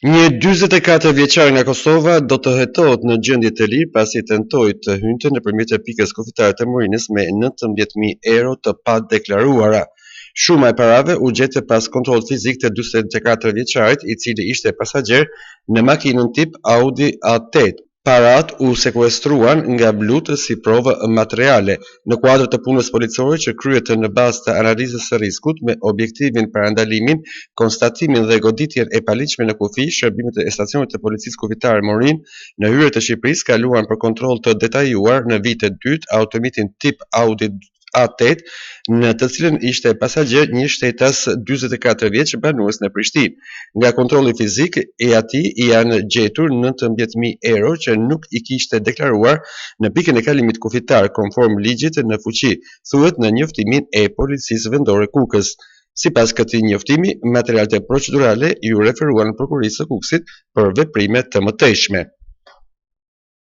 Një 44 vjeçar nga Kosova do të hetohet në gjendje të lirë pasi tentoi të hynte nëpërmjet pikës kufitare të Morinës me 19.000 euro të padeklaruara. Shuma e parave u gjete pas kontrollit fizik të 44 vjeçarit, i cili ishte pasagjer në makinën tip Audi A8. Parat u sekuestruan nga Blut si provë materiale, në kuadër të punës policore që kryhet në bazë të analizës së rrezikut me objektivin parandalimin, konstatimin dhe goditjen e paligjshme në kufi. Shërbimet e stacionit të policisë kufitare Morin në hyrje të Shqipërisë kaluan për kontroll të detajuar në vit të dytë automitin tip Audi A8, në të cilën ishte pasagjer një shtetas 44 vjeç banues në Prishtinë. Nga kontrolli fizik i atij janë gjetur 19.000 euro që nuk i kishte deklaruar në pikën e kalimit kufitar konform ligjit në fuqi, thuhet në njoftimin e policisë vendore Kukës. Sipas këtij njoftimi, materialet procedurale ju referuan prokurisë së Kukësit për veprime të mëtejshme.